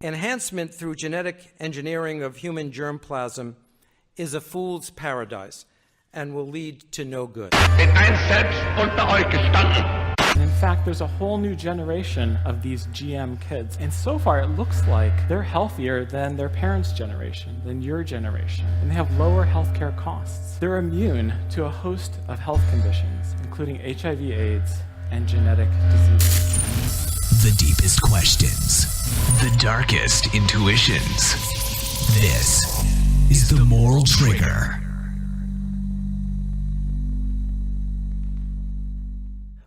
Enhancement through genetic engineering of human germplasm is a fool's paradise and will lead to no good. In fact, there's a whole new generation of these GM kids, and so far it looks like they're healthier than their parents' generation, than your generation, and they have lower healthcare costs. They're immune to a host of health conditions, including HIV/AIDS and genetic diseases. The deepest questions, the darkest intuitions. This is the Moral Trigger.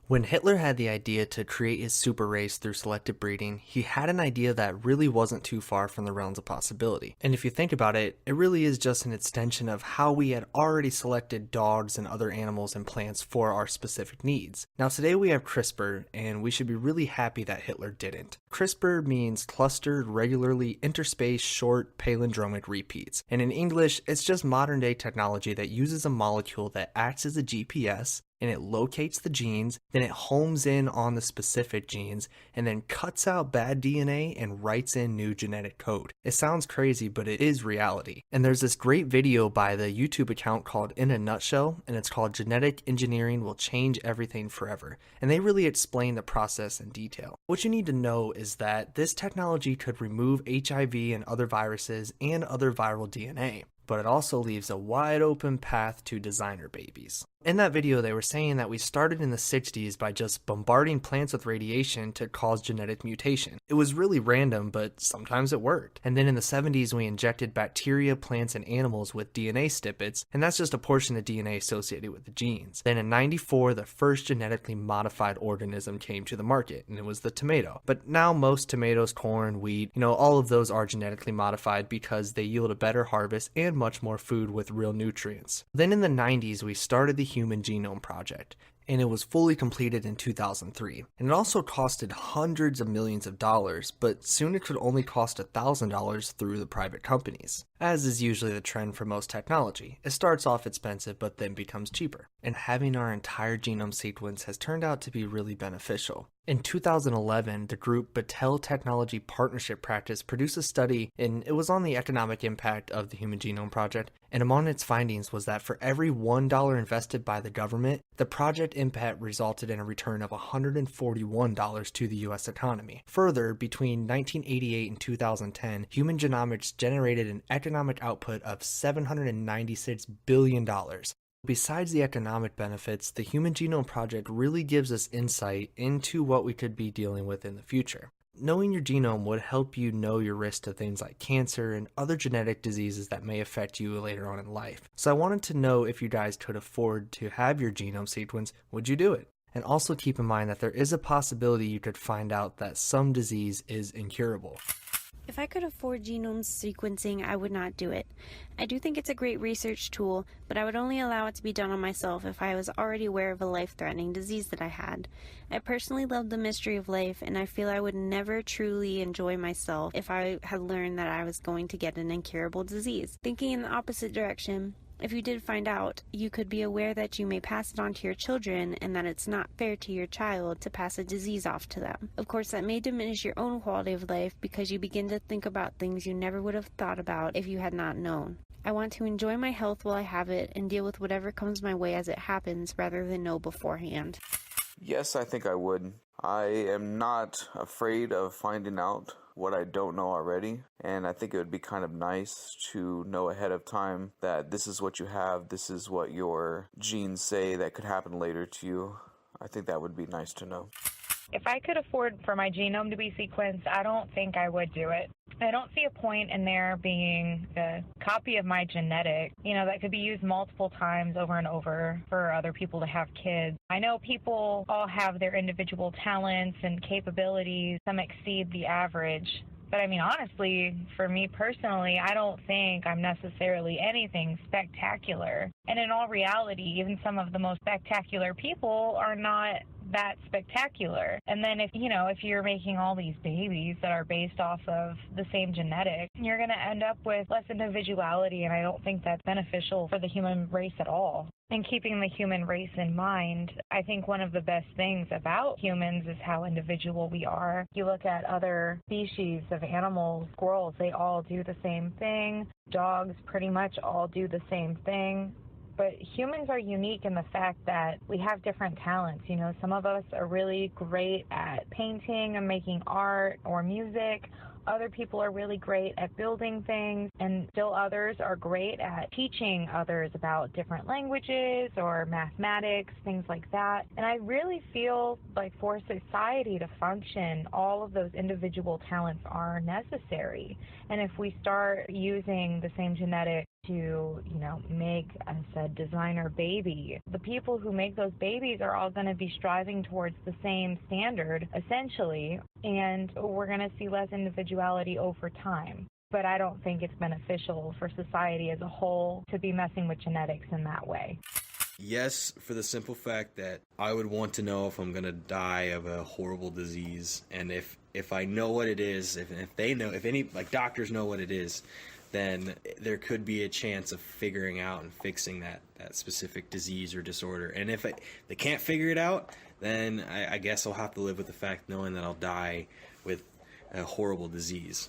When Hitler had the idea to create his super race through selective breeding, he had an idea that really wasn't too far from the realms of possibility. And if you think about it, it really is just an extension of how we had already selected dogs and other animals and plants for our specific needs. Now today we have CRISPR, and we should be really happy that Hitler didn't. CRISPR means clustered, regularly interspaced, short palindromic repeats. And in English, it's just modern day technology that uses a molecule that acts as a GPS, and it locates the genes, then it homes in on the specific genes, and then cuts out bad DNA and writes in new genetic code. It sounds crazy, but it is reality. And there's this great video by the YouTube account called In a Nutshell, and it's called Genetic Engineering Will Change Everything Forever. And they really explain the process in detail. What you need to know is that this technology could remove HIV and other viruses and other viral DNA. But it also leaves a wide open path to designer babies. In that video, they were saying that we started in the 60s by just bombarding plants with radiation to cause genetic mutation. It was really random, but sometimes it worked. And then in the 70s, we injected bacteria, plants, and animals with DNA snippets, and that's just a portion of DNA associated with the genes. Then in 94, the first genetically modified organism came to the market, and it was the tomato. But now most tomatoes, corn, wheat, all of those are genetically modified because they yield a better harvest and much more food with real nutrients. Then in the 90s, we started the Human Genome Project, and it was fully completed in 2003. And it also costed hundreds of millions of dollars, but soon it could only cost $1,000 through the private companies. As is usually the trend for most technology, it starts off expensive but then becomes cheaper. And having our entire genome sequence has turned out to be really beneficial. In 2011, the group Battelle Technology Partnership Practice produced a study, and it was on the economic impact of the Human Genome Project, and among its findings was that for every $1 invested by the government, the project impact resulted in a return of $141 to the US economy. Further, between 1988 and 2010, human genomics generated an economic output of $796 billion. Besides the economic benefits, the Human Genome Project really gives us insight into what we could be dealing with in the future. Knowing your genome would help you know your risk to things like cancer and other genetic diseases that may affect you later on in life. So I wanted to know if you guys could afford to have your genome sequenced, would you do it? And also keep in mind that there is a possibility you could find out that some disease is incurable. If I could afford genome sequencing, I would not do it. I do think it's a great research tool, but I would only allow it to be done on myself if I was already aware of a life-threatening disease that I had. I personally love the mystery of life, and I feel I would never truly enjoy myself if I had learned that I was going to get an incurable disease. Thinking in the opposite direction, if you did find out, you could be aware that you may pass it on to your children and that it's not fair to your child to pass a disease off to them. Of course, that may diminish your own quality of life because you begin to think about things you never would have thought about if you had not known. I want to enjoy my health while I have it and deal with whatever comes my way as it happens rather than know beforehand. Yes, I think I would. I am not afraid of finding out what I don't know already, and I think it would be kind of nice to know ahead of time that this is what you have, this is what your genes say that could happen later to you. I think that would be nice to know. If I could afford for my genome to be sequenced, I don't think I would do it. I don't see a point in there being a copy of my genetic, that could be used multiple times over and over for other people to have kids. I know people all have their individual talents and capabilities. Some exceed the average. But honestly, for me personally, I don't think I'm necessarily anything spectacular. And in all reality, even some of the most spectacular people are not that spectacular. And then if you're making all these babies that are based off of the same genetic, you're going to end up with less individuality, and I don't think that's beneficial for the human race at all. And keeping the human race in mind, I think one of the best things about humans is how individual we are. You look at other species of animals, squirrels, they all do the same thing. Dogs pretty much all do the same thing. But humans are unique in the fact that we have different talents. You know, some of us are really great at painting and making art or music. Other people are really great at building things, and still others are great at teaching others about different languages or mathematics, things like that. And I really feel like for society to function, all of those individual talents are necessary. And if we start using the same genetics to, make, as I said, designer baby, the people who make those babies are all going to be striving towards the same standard, essentially, and we're going to see less individuality over time. But I don't think it's beneficial for society as a whole to be messing with genetics in that way. Yes, for the simple fact that I would want to know if I'm going to die of a horrible disease, and if I know what it is, if any doctors know what it is, then there could be a chance of figuring out and fixing that specific disease or disorder. And if they can't figure it out, then I guess I'll have to live with the fact knowing that I'll die with a horrible disease.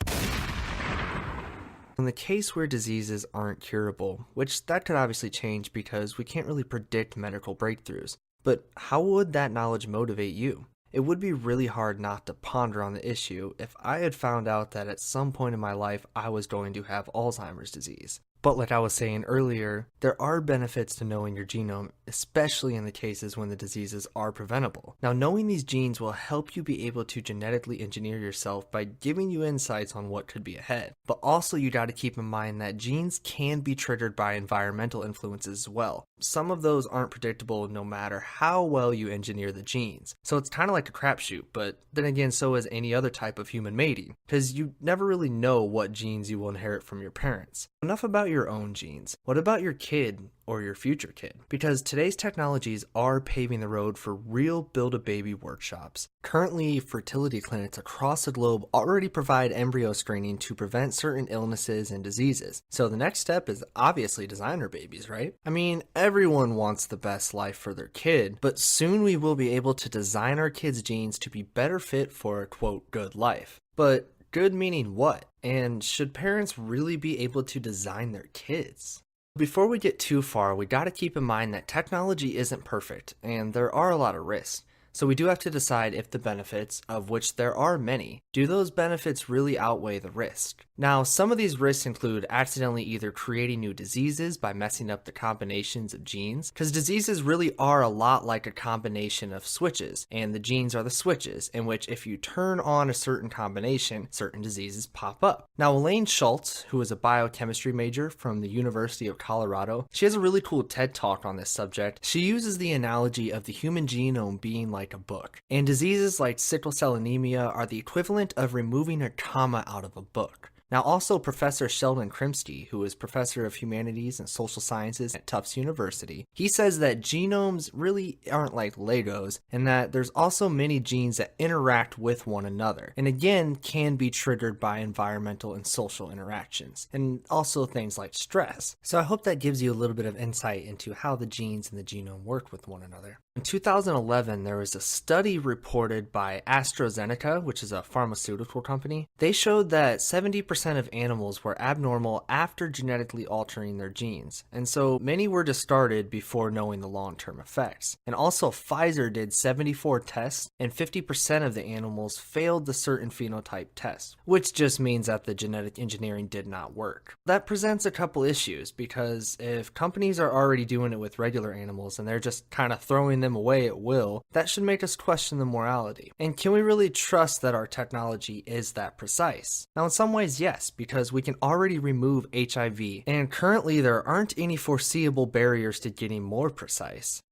In the case where diseases aren't curable, which that could obviously change because we can't really predict medical breakthroughs, but how would that knowledge motivate you? It would be really hard not to ponder on the issue if I had found out that at some point in my life I was going to have Alzheimer's disease. But like I was saying earlier, there are benefits to knowing your genome, especially in the cases when the diseases are preventable. Now, knowing these genes will help you be able to genetically engineer yourself by giving you insights on what could be ahead. But also you got to keep in mind that genes can be triggered by environmental influences as well. Some of those aren't predictable no matter how well you engineer the genes. So it's kind of like a crapshoot, but then again, so is any other type of human mating, because you never really know what genes you will inherit from your parents. Enough about your own genes. What about your kid or your future kid? Because today's technologies are paving the road for real Build-A-Baby workshops. Currently, fertility clinics across the globe already provide embryo screening to prevent certain illnesses and diseases. So the next step is obviously designer babies, right? I mean, everyone wants the best life for their kid, but soon we will be able to design our kids' genes to be better fit for a quote good life. But good meaning what? And should parents really be able to design their kids? Before we get too far, we gotta keep in mind that technology isn't perfect, and there are a lot of risks. So we do have to decide if the benefits, of which there are many, do those benefits really outweigh the risk? Now, some of these risks include accidentally either creating new diseases by messing up the combinations of genes, because diseases really are a lot like a combination of switches, and the genes are the switches, in which if you turn on a certain combination, certain diseases pop up. Now, Elain Shults, who is a biochemistry major from the University of Colorado, she has a really cool TED Talk on this subject. She uses the analogy of the human genome being like a book, and diseases like sickle cell anemia are the equivalent of removing a comma out of a book. Now, also Professor Sheldon Krimsky, who is Professor of Humanities and Social Sciences at Tufts University, he says that genomes really aren't like Legos, and that there's also many genes that interact with one another, and again, can be triggered by environmental and social interactions, and also things like stress. So I hope that gives you a little bit of insight into how the genes in the genome work with one another. In 2011, there was a study reported by AstraZeneca, which is a pharmaceutical company. They showed that 70% of animals were abnormal after genetically altering their genes, and so many were discarded before knowing the long-term effects. And also Pfizer did 74 tests, and 50% of the animals failed the certain phenotype test, which just means that the genetic engineering did not work. That presents a couple issues, because if companies are already doing it with regular animals and they're just kind of throwing them away at will, that should make us question the morality. And can we really trust that our technology is that precise? Now, in some ways, yes, because we can already remove HIV, and currently there aren't any foreseeable barriers to getting more precise.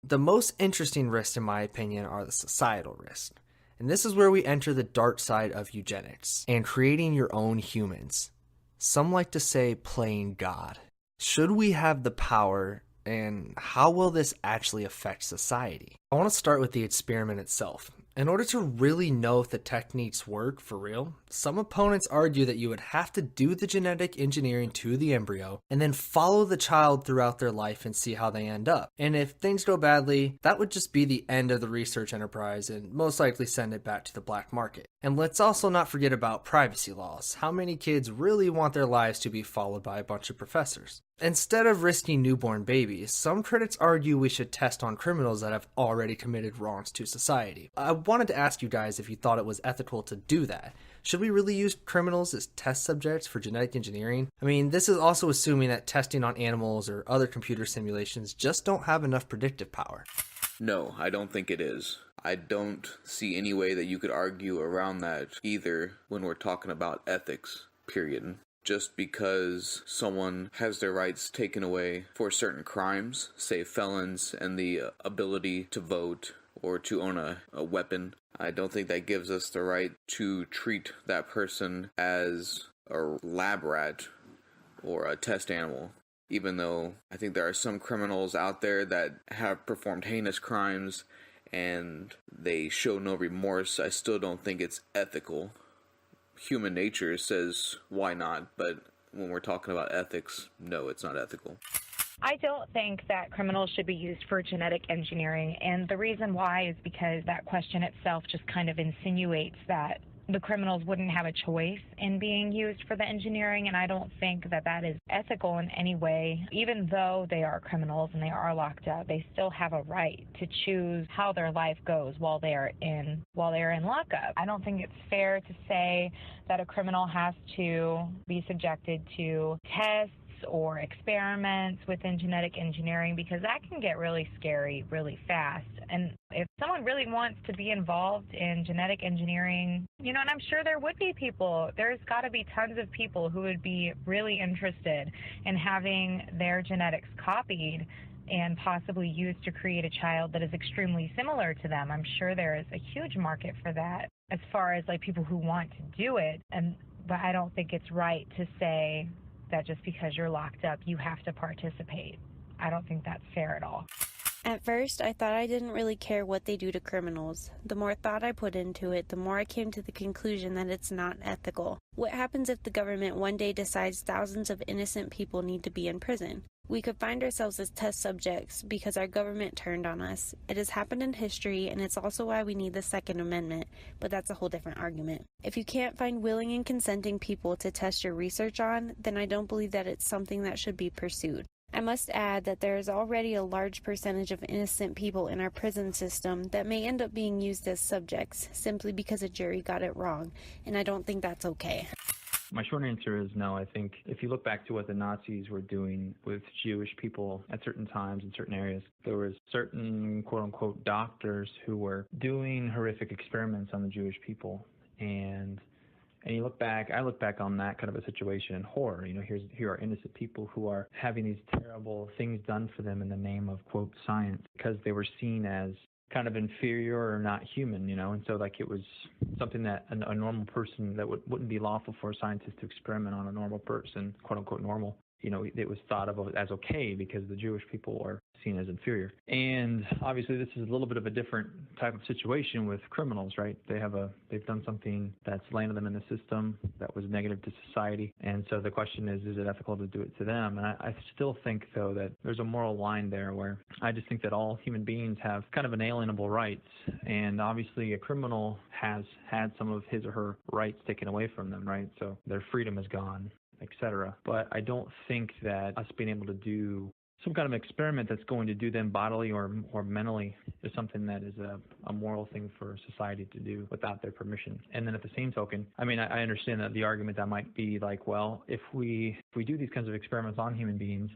The most interesting risks, in my opinion, are the societal risks. And this is where we enter the dark side of eugenics and creating your own humans. Some like to say playing God. Should we have the power, and how will this actually affect society? I want to start with the experiment itself. In order to really know if the techniques work for real, some opponents argue that you would have to do the genetic engineering to the embryo and then follow the child throughout their life and see how they end up. And if things go badly, that would just be the end of the research enterprise and most likely send it back to the black market. And let's also not forget about privacy laws. How many kids really want their lives to be followed by a bunch of professors? Instead of risking newborn babies, some critics argue we should test on criminals that have already committed wrongs to society. I wanted to ask you guys if you thought it was ethical to do that. Should we really use criminals as test subjects for genetic engineering? I mean, this is also assuming that testing on animals or other computer simulations just don't have enough predictive power. No, I don't think it is. I don't see any way that you could argue around that either when we're talking about ethics, period. Just because someone has their rights taken away for certain crimes, say felons and the ability to vote or to own a weapon, I don't think that gives us the right to treat that person as a lab rat or a test animal. Even though I think there are some criminals out there that have performed heinous crimes and they show no remorse, I still don't think it's ethical. Human nature says why not, but when we're talking about ethics, no, it's not ethical. I don't think that criminals should be used for genetic engineering, and the reason why is because that question itself just kind of insinuates that the criminals wouldn't have a choice in being used for the engineering, and I don't think that that is ethical in any way. Even though they are criminals and they are locked up, they still have a right to choose how their life goes while they are in lockup. I don't think it's fair to say that a criminal has to be subjected to tests or experiments within genetic engineering, because that can get really scary really fast. And if someone really wants to be involved in genetic engineering, and I'm sure there would be people, there's got to be tons of people who would be really interested in having their genetics copied and possibly used to create a child that is extremely similar to them. I'm sure there is a huge market for that as far as like people who want to do it. But I don't think it's right to say that just because you're locked up, you have to participate. I don't think that's fair at all. At first, I thought I didn't really care what they do to criminals. The more thought I put into it, the more I came to the conclusion that it's not ethical. What happens if the government one day decides thousands of innocent people need to be in prison? We could find ourselves as test subjects because our government turned on us. It has happened in history, and it's also why we need the Second Amendment, but that's a whole different argument. If you can't find willing and consenting people to test your research on, then I don't believe that it's something that should be pursued. I must add that there is already a large percentage of innocent people in our prison system that may end up being used as subjects simply because a jury got it wrong, and I don't think that's okay. My short answer is no. I think if you look back to what the Nazis were doing with Jewish people at certain times in certain areas, there was certain quote-unquote doctors who were doing horrific experiments on the Jewish people. And you look back, I look back on that kind of a situation in horror. Here are innocent people who are having these terrible things done for them in the name of, quote, science, because they were seen as kind of inferior or not human, and so like it was something that a normal person that wouldn't be lawful for a scientist to experiment on a normal person, quote unquote normal. It was thought of as okay because the Jewish people are seen as inferior. And obviously this is a little bit of a different type of situation with criminals, right? They've done something that's landed them in the system that was negative to society. And so the question is it ethical to do it to them? And I still think, though, that there's a moral line there where I just think that all human beings have kind of inalienable rights. And obviously a criminal has had some of his or her rights taken away from them, right? So their freedom is gone, etc. But I don't think that us being able to do some kind of experiment that's going to do them bodily or mentally is something that is a moral thing for society to do without their permission. And then at the same token, I understand that the argument that might be like, well, if we do these kinds of experiments on human beings,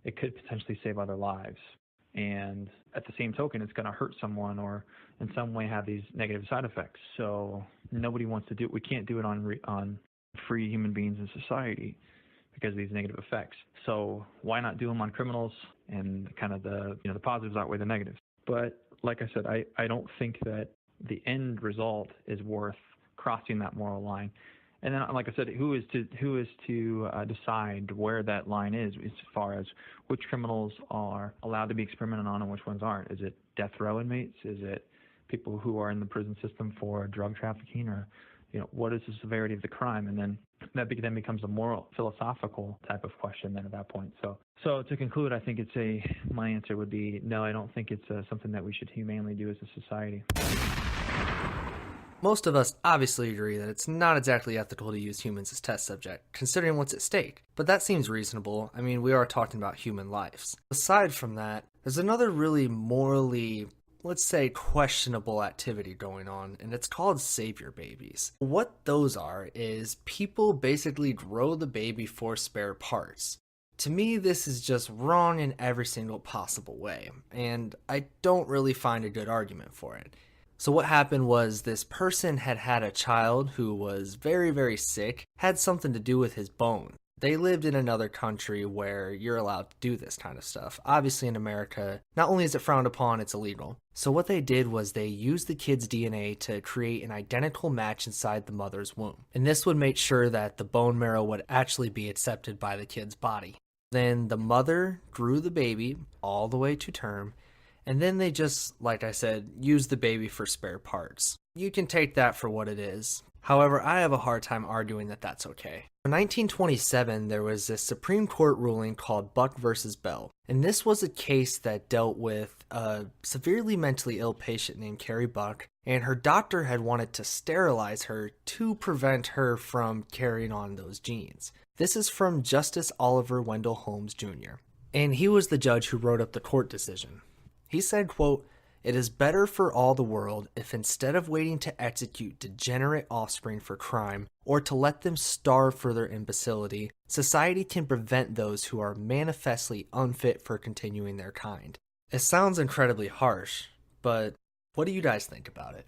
it could potentially save other lives. And at the same token, it's going to hurt someone or in some way have these negative side effects. So nobody wants to do it. We can't do it on free human beings in society because of these negative effects. So why not do them on criminals and kind of the positives outweigh the negatives? But like I said, I don't think that the end result is worth crossing that moral line. And then, like I said, who is to decide where that line is as far as which criminals are allowed to be experimented on and which ones aren't? Is it death row inmates? Is it people who are in the prison system for drug trafficking, or what is the severity of the crime? And then that then becomes a moral, philosophical type of question then at that point. So to conclude, I think my answer would be no, I don't think it's something that we should humanely do as a society. Most of us obviously agree that it's not exactly ethical to use humans as test subject, considering what's at stake. But that seems reasonable. I mean, we are talking about human lives. Aside from that, there's another really morally, let's say, questionable activity going on, and it's called savior babies. What those are is people basically grow the baby for spare parts. To me, this is just wrong in every single possible way, and I don't really find a good argument for it. So what happened was this person had a child who was very, very sick, had something to do with his bone. They lived in another country where you're allowed to do this kind of stuff. Obviously in America, not only is it frowned upon, it's illegal. So what they did was they used the kid's DNA to create an identical match inside the mother's womb. And this would make sure that the bone marrow would actually be accepted by the kid's body. Then the mother grew the baby all the way to term, and then they just, like I said, use the baby for spare parts. You can take that for what it is. However, I have a hard time arguing that that's okay. In 1927, there was a Supreme Court ruling called Buck versus Bell. And this was a case that dealt with a severely mentally ill patient named Carrie Buck, and her doctor had wanted to sterilize her to prevent her from carrying on those genes. This is from Justice Oliver Wendell Holmes Jr., and he was the judge who wrote up the court decision. He said, quote, "It is better for all the world if instead of waiting to execute degenerate offspring for crime or to let them starve for their imbecility, society can prevent those who are manifestly unfit for continuing their kind." It sounds incredibly harsh, but what do you guys think about it?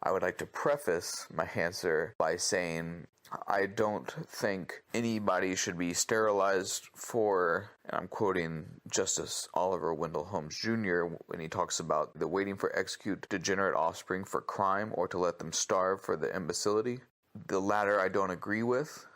I would like to preface my answer by saying I don't think anybody should be sterilized for, and I'm quoting Justice Oliver Wendell Holmes Jr. when he talks about the waiting for execute degenerate offspring for crime or to let them starve for the imbecility. The latter I don't agree with,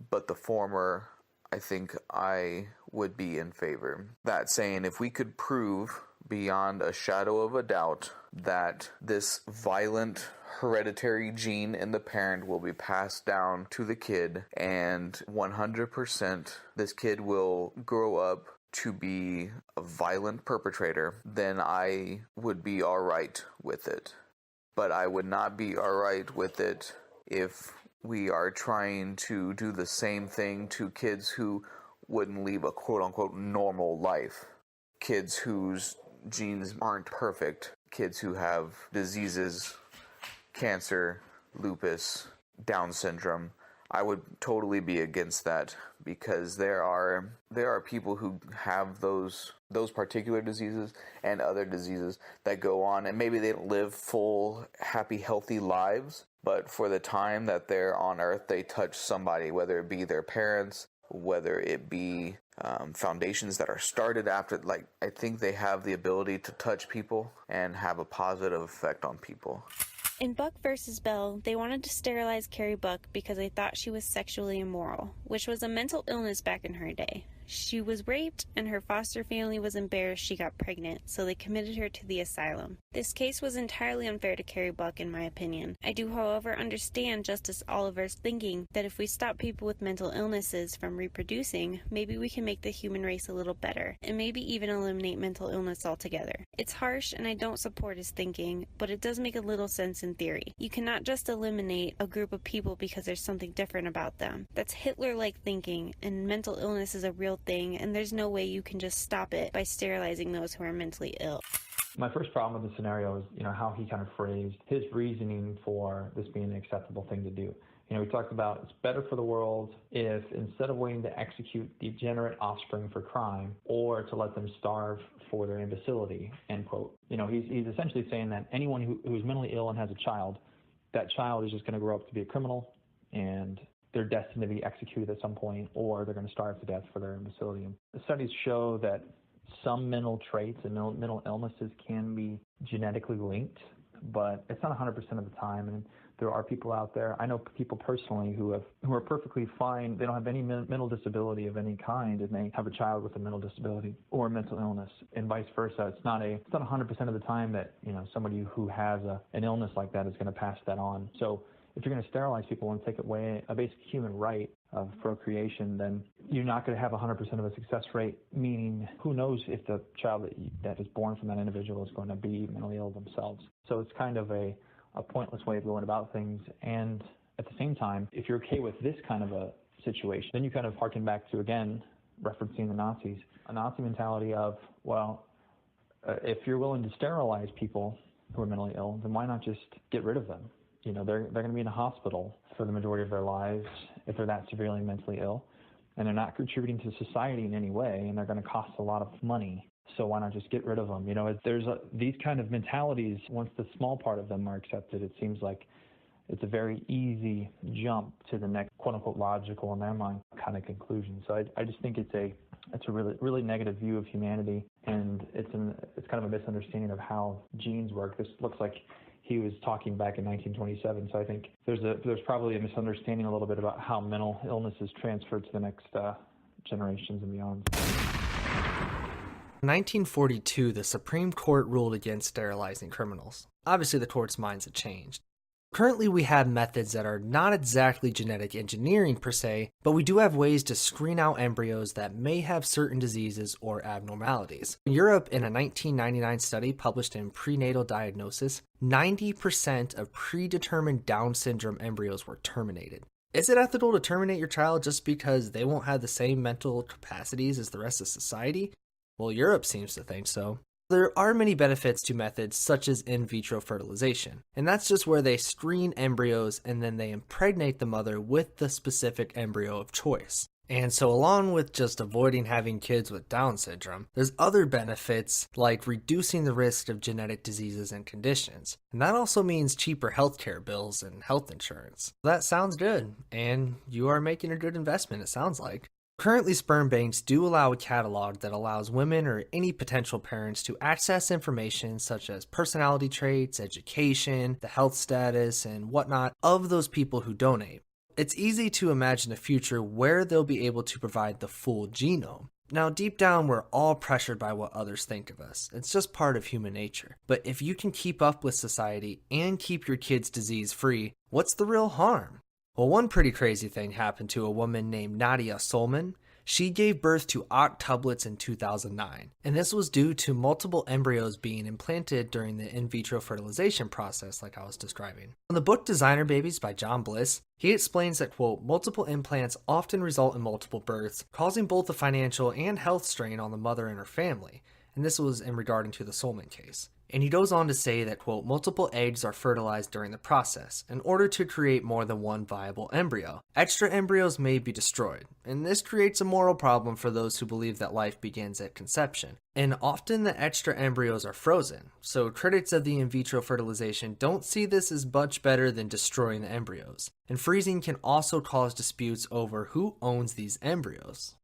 but the former I think I would be in favor. That saying, if we could prove beyond a shadow of a doubt that this violent hereditary gene in the parent will be passed down to the kid, and 100% this kid will grow up to be a violent perpetrator, then I would be alright with it. But I would not be alright with it if we are trying to do the same thing to kids who wouldn't lead a quote-unquote normal life. Kids whose genes aren't perfect. Kids who have diseases, cancer, lupus, Down syndrome. I would totally be against that, because there are people who have those particular diseases and other diseases that go on, and maybe they don't live full, happy, healthy lives, but for the time that they're on Earth, they touch somebody, whether it be their parents, whether it be foundations that are started after. I think they have the ability to touch people and have a positive effect on people. In Buck versus Bell, they wanted to sterilize Carrie Buck because they thought she was sexually immoral, which was a mental illness back in her day. She was raped, and her foster family was embarrassed she got pregnant, so they committed her to the asylum. This case was entirely unfair to Carrie Buck, in my opinion. I do, however, understand Justice Oliver's thinking that if we stop people with mental illnesses from reproducing, maybe we can make the human race a little better, and maybe even eliminate mental illness altogether. It's harsh, and I don't support his thinking, but it does make a little sense in theory. You cannot just eliminate a group of people because there's something different about them. That's Hitler-like thinking, and mental illness is a real thing, and there's no way you can just stop it by sterilizing those who are mentally ill. My first problem with the scenario is, how he kind of phrased his reasoning for this being an acceptable thing to do. We talked about it's better for the world if instead of waiting to execute degenerate offspring for crime or to let them starve for their imbecility, end quote. He's essentially saying that anyone who's mentally ill and has a child, that child is just going to grow up to be a criminal, and they're destined to be executed at some point, or they're going to starve to death for their imbecility. The studies show that some mental traits and mental illnesses can be genetically linked, but it's not 100% of the time. And There are people out there, I know people personally who are perfectly fine. They don't have any mental disability of any kind, and they have a child with a mental disability or mental illness, and vice versa. It's not 100% of the time that somebody who has an illness like that is going to pass that on. So if you're going to sterilize people and take away a basic human right of procreation, then you're not going to have 100% of a success rate, meaning who knows if the child that is born from that individual is going to be mentally ill themselves. So it's kind of a pointless way of going about things. And at the same time, if you're okay with this kind of a situation, then you kind of harken back to, again, referencing the Nazis, a Nazi mentality of, well, if you're willing to sterilize people who are mentally ill, then why not just get rid of them? They're going to be in a hospital for the majority of their lives if they're that severely mentally ill, and they're not contributing to society in any way, and they're going to cost a lot of money. So why not just get rid of them? There's these kind of mentalities. Once the small part of them are accepted, it seems like it's a very easy jump to the next quote-unquote logical, in their mind, kind of conclusion. So I just think it's a really, really negative view of humanity, and it's kind of a misunderstanding of how genes work. This looks like he was talking back in 1927, so I think there's probably a misunderstanding a little bit about how mental illness is transferred to the next generations and beyond. In 1942, the Supreme Court ruled against sterilizing criminals. Obviously, the court's minds had changed. Currently, we have methods that are not exactly genetic engineering per se, but we do have ways to screen out embryos that may have certain diseases or abnormalities. In Europe, in a 1999 study published in Prenatal Diagnosis, 90% of predetermined Down syndrome embryos were terminated. Is it ethical to terminate your child just because they won't have the same mental capacities as the rest of society? Well, Europe seems to think so. There are many benefits to methods such as in vitro fertilization, and that's just where they screen embryos and then they impregnate the mother with the specific embryo of choice. And so along with just avoiding having kids with Down syndrome, there's other benefits like reducing the risk of genetic diseases and conditions. And that also means cheaper healthcare bills and health insurance. That sounds good, and you are making a good investment, it sounds like. Currently, sperm banks do allow a catalog that allows women or any potential parents to access information such as personality traits, education, the health status, and whatnot of those people who donate. It's easy to imagine a future where they'll be able to provide the full genome. Now, deep down, we're all pressured by what others think of us. It's just part of human nature. But if you can keep up with society and keep your kids disease-free, what's the real harm? Well, one pretty crazy thing happened to a woman named Nadia Solman. She gave birth to octuplets in 2009, and this was due to multiple embryos being implanted during the in vitro fertilization process like I was describing. In the book Designer Babies by John Bliss, he explains that, quote, multiple implants often result in multiple births, causing both a financial and health strain on the mother and her family, and this was in regarding to the Solman case. And he goes on to say that, quote, multiple eggs are fertilized during the process in order to create more than one viable embryo. Extra embryos may be destroyed, and this creates a moral problem for those who believe that life begins at conception. And often the extra embryos are frozen, so critics of the in vitro fertilization don't see this as much better than destroying the embryos. And freezing can also cause disputes over who owns these embryos.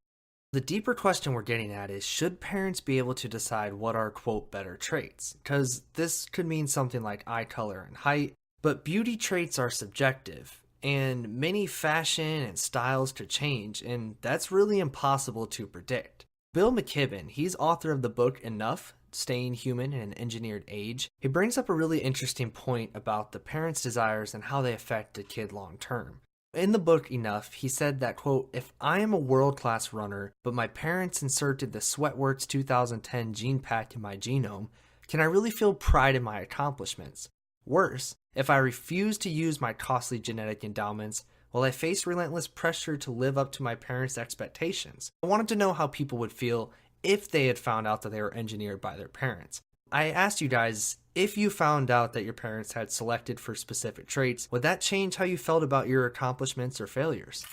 The deeper question we're getting at is, should parents be able to decide what are, quote, better traits? Because this could mean something like eye color and height, but beauty traits are subjective, and many fashion and styles could change, and that's really impossible to predict. Bill McKibben, he's author of the book Enough, Staying Human in an Engineered Age. He brings up a really interesting point about the parents' desires and how they affect a kid long term. In the book Enough, he said that, quote, if I am a world-class runner, but my parents inserted the Sweatworks 2010 gene pack in my genome, can I really feel pride in my accomplishments? Worse, if I refuse to use my costly genetic endowments, will I face relentless pressure to live up to my parents' expectations? I wanted to know how people would feel if they had found out that they were engineered by their parents. I asked you guys, if you found out that your parents had selected for specific traits, would that change how you felt about your accomplishments or failures?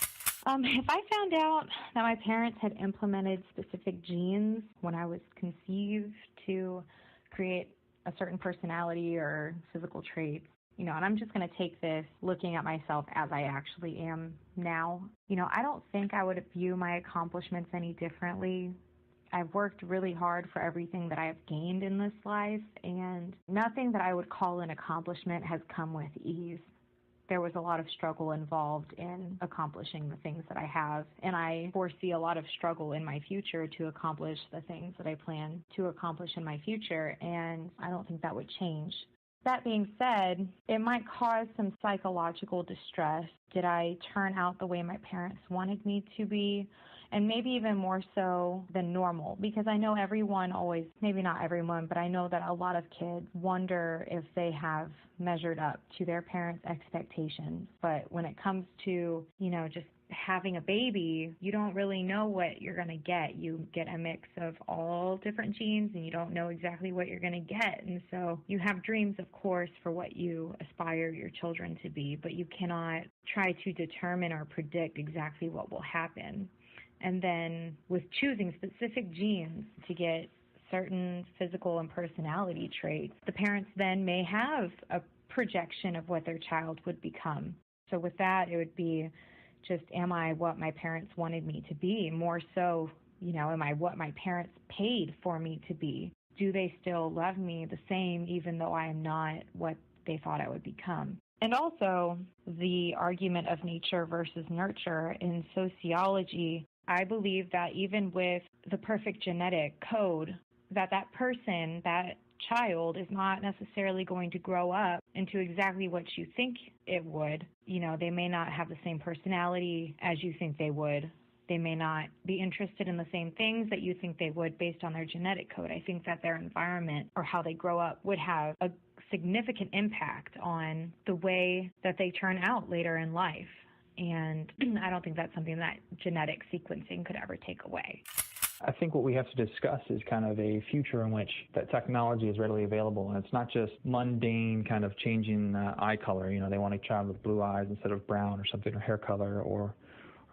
If I found out that my parents had implemented specific genes when I was conceived to create a certain personality or physical traits, and I'm just going to take this looking at myself as I actually am now. I don't think I would view my accomplishments any differently. I've worked really hard for everything that I've gained in this life, and nothing that I would call an accomplishment has come with ease. there was a lot of struggle involved in accomplishing the things that I have, and I foresee a lot of struggle in my future to accomplish the things that I plan to accomplish in my future, and I don't think that would change. That being said, it might cause some psychological distress. Did I turn out the way my parents wanted me to be? And maybe even more so than normal, because I know everyone always, maybe not everyone, but I know that a lot of kids wonder if they have measured up to their parents' expectations. But when it comes to, just having a baby, you don't really know what you're going to get. You get a mix of all different genes, and you don't know exactly what you're going to get. And so you have dreams, of course, for what you aspire your children to be, but you cannot try to determine or predict exactly what will happen. And then with choosing specific genes to get certain physical and personality traits, the parents then may have a projection of what their child would become. So with that, it would be just, am I what my parents wanted me to be? More so, am I what my parents paid for me to be? Do they still love me the same even though I am not what they thought I would become? And also the argument of nature versus nurture in sociology. I believe that even with the perfect genetic code, that person, that child, is not necessarily going to grow up into exactly what you think it would. They may not have the same personality as you think they would. They may not be interested in the same things that you think they would based on their genetic code. I think that their environment or how they grow up would have a significant impact on the way that they turn out later in life. And I don't think that's something that genetic sequencing could ever take away. I think what we have to discuss is kind of a future in which that technology is readily available, and it's not just mundane kind of changing eye color. They want a child with blue eyes instead of brown or something, or hair color or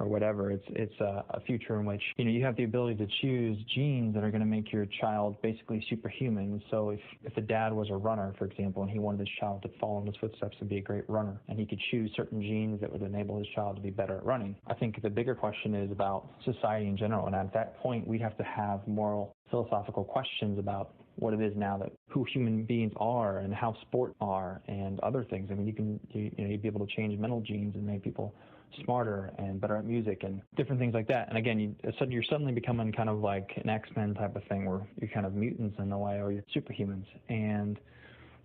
whatever. It's a future in which you have the ability to choose genes that are going to make your child basically superhuman. So if a dad was a runner, for example, and he wanted his child to follow in his footsteps and be a great runner, and he could choose certain genes that would enable his child to be better at running, I think the bigger question is about society in general. And at that point, we'd have to have moral, philosophical questions about what it is now that who human beings are and how sport are and other things. I mean, you'd be able to change mental genes and make people smarter and better at music and different things like that. And again, you're suddenly becoming kind of like an X-Men type of thing where you're kind of mutants in a way, or you're superhumans. And,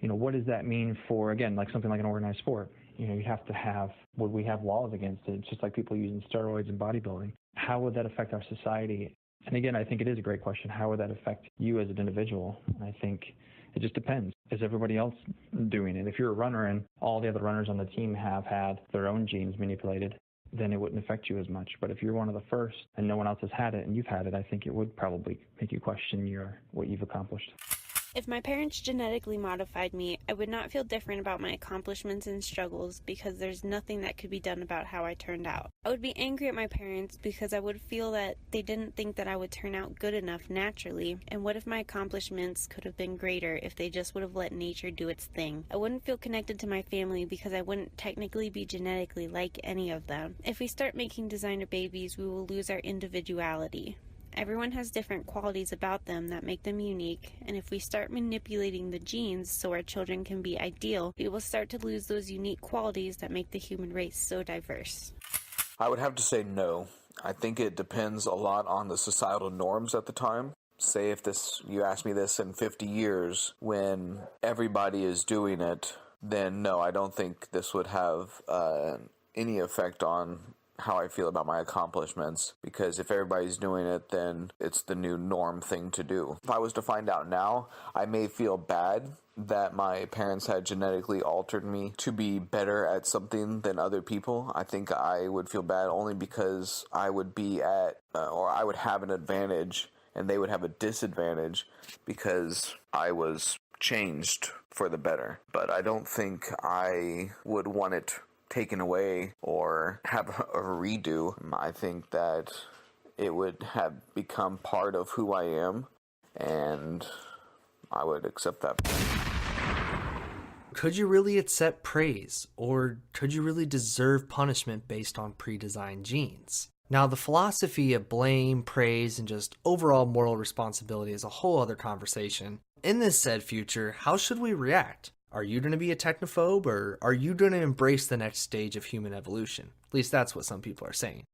what does that mean for, again, like something like an organized sport? You have to have, would we have laws against it? It's just like people using steroids in bodybuilding. How would that affect our society? And again, I think it is a great question. How would that affect you as an individual? I think it just depends. Is everybody else doing it? If you're a runner and all the other runners on the team have had their own genes manipulated, then it wouldn't affect you as much. But if you're one of the first and no one else has had it and you've had it, I think it would probably make you question what you've accomplished. If my parents genetically modified me, I would not feel different about my accomplishments and struggles because there's nothing that could be done about how I turned out. I would be angry at my parents because I would feel that they didn't think that I would turn out good enough naturally, and what if my accomplishments could have been greater if they just would have let nature do its thing? I wouldn't feel connected to my family because I wouldn't technically be genetically like any of them. If we start making designer babies, we will lose our individuality. Everyone has different qualities about them that make them unique, and if we start manipulating the genes so our children can be ideal, we will start to lose those unique qualities that make the human race so diverse. I would have to say no. I think it depends a lot on the societal norms at the time. Say if you ask me this in 50 years when everybody is doing it, then no, I don't think this would have any effect on how I feel about my accomplishments, because if everybody's doing it, then it's the new norm thing to do. If I was to find out now, I may feel bad that my parents had genetically altered me to be better at something than other people. I think I would feel bad only because I would be or I would have an advantage and they would have a disadvantage because I was changed for the better. But I don't think I would want it taken away or have a redo. I think that it would have become part of who I am, and I would accept that. Could you really accept praise, or could you really deserve punishment based on pre-designed genes? Now, the philosophy of blame, praise, and just overall moral responsibility is a whole other conversation. In this said future, how should we react? Are you going to be a technophobe, or are you going to embrace the next stage of human evolution? At least that's what some people are saying.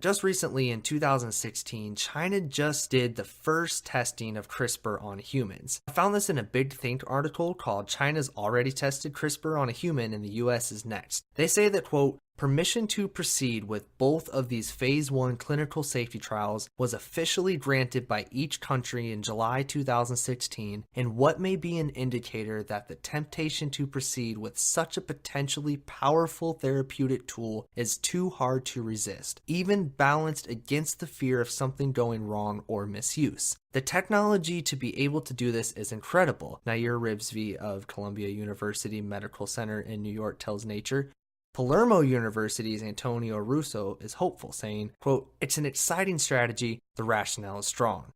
Just recently in 2016, China just did the first testing of CRISPR on humans. I found this in a Big Think article called China's Already Tested CRISPR on a Human and the US is Next. They say that, quote, permission to proceed with both of these phase 1 clinical safety trials was officially granted by each country in July 2016, in what may be an indicator that the temptation to proceed with such a potentially powerful therapeutic tool is too hard to resist, even balanced against the fear of something going wrong or misuse. The technology to be able to do this is incredible, Nair Ribsvi of Columbia University Medical Center in New York tells Nature. Palermo University's Antonio Russo is hopeful, saying, quote, it's an exciting strategy, the rationale is strong.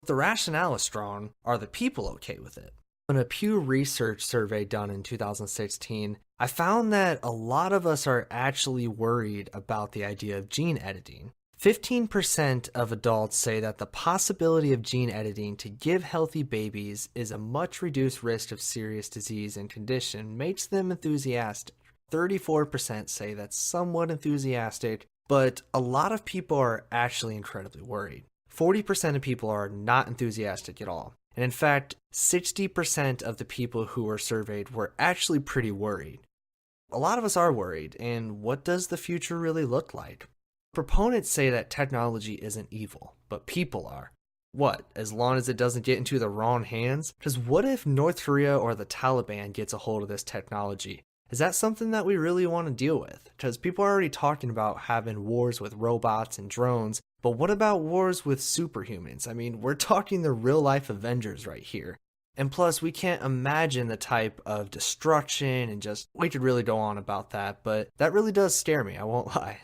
If the rationale is strong, are the people okay with it? In a Pew Research survey done in 2016, I found that a lot of us are actually worried about the idea of gene editing. 15% of adults say that the possibility of gene editing to give healthy babies is a much reduced risk of serious disease and condition makes them enthusiastic. 34% say that's somewhat enthusiastic, but a lot of people are actually incredibly worried. 40% of people are not enthusiastic at all. And in fact, 60% of the people who were surveyed were actually pretty worried. A lot of us are worried, and what does the future really look like? Proponents say that technology isn't evil, but people are. What, as long as it doesn't get into the wrong hands? Because what if North Korea or the Taliban gets a hold of this technology? Is that something that we really want to deal with? Because people are already talking about having wars with robots and drones, but what about wars with superhumans? I mean, we're talking the real-life Avengers right here. And plus, we can't imagine the type of destruction and just, we could really go on about that, but that really does scare me, I won't lie.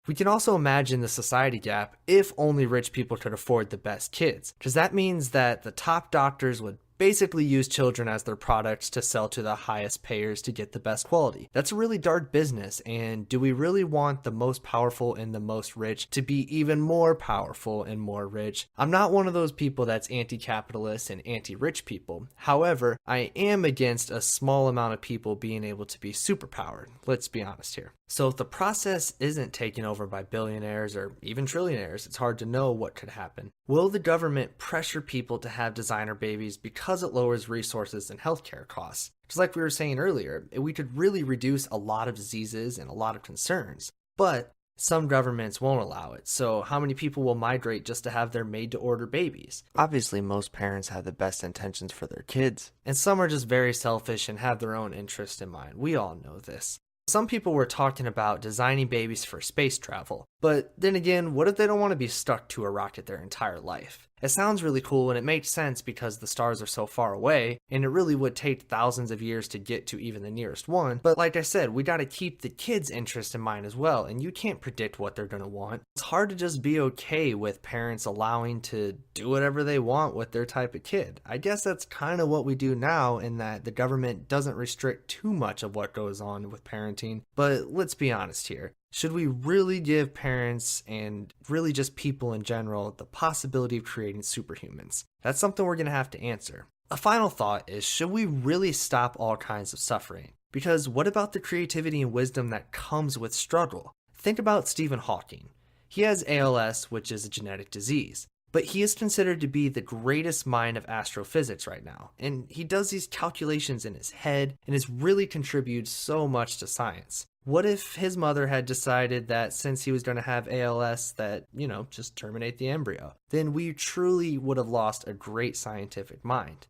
We can also imagine the society gap if only rich people could afford the best kids, because that means that the top doctors would basically use children as their products to sell to the highest payers to get the best quality. That's a really dark business, and do we really want the most powerful and the most rich to be even more powerful and more rich? I'm not one of those people that's anti-capitalist and anti-rich people. However, I am against a small amount of people being able to be superpowered. Let's be honest here. So if the process isn't taken over by billionaires or even trillionaires, it's hard to know what could happen. Will the government pressure people to have designer babies because it lowers resources and healthcare costs? Just like we were saying earlier, we could really reduce a lot of diseases and a lot of concerns. But some governments won't allow it, so how many people will migrate just to have their made-to-order babies? Obviously, most parents have the best intentions for their kids, and some are just very selfish and have their own interest in mind. We all know this. Some people were talking about designing babies for space travel, but then again, what if they don't want to be stuck to a rocket their entire life? It sounds really cool and it makes sense because the stars are so far away, and it really would take thousands of years to get to even the nearest one. But like I said, we gotta keep the kids' interest in mind as well, and you can't predict what they're gonna want. It's hard to just be okay with parents allowing to do whatever they want with their type of kid. I guess that's kind of what we do now, in that the government doesn't restrict too much of what goes on with parenting. But let's be honest here. Should we really give parents, and really just people in general, the possibility of creating superhumans? That's something we're going to have to answer. A final thought is, should we really stop all kinds of suffering? Because what about the creativity and wisdom that comes with struggle? Think about Stephen Hawking. He has ALS, which is a genetic disease. But he is considered to be the greatest mind of astrophysics right now. And he does these calculations in his head and has really contributed so much to science. What if his mother had decided that since he was going to have ALS that, just terminate the embryo? Then we truly would have lost a great scientific mind.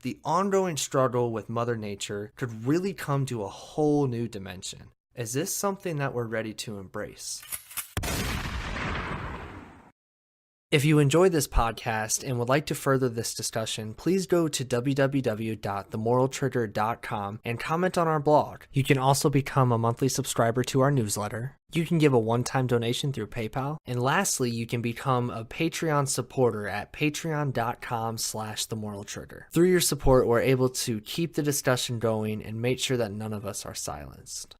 The ongoing struggle with Mother Nature could really come to a whole new dimension. Is this something that we're ready to embrace? If you enjoyed this podcast and would like to further this discussion, please go to www.themoraltrigger.com and comment on our blog. You can also become a monthly subscriber to our newsletter. You can give a one-time donation through PayPal. And lastly, you can become a Patreon supporter at patreon.com/themoraltrigger. Through your support, we're able to keep the discussion going and make sure that none of us are silenced.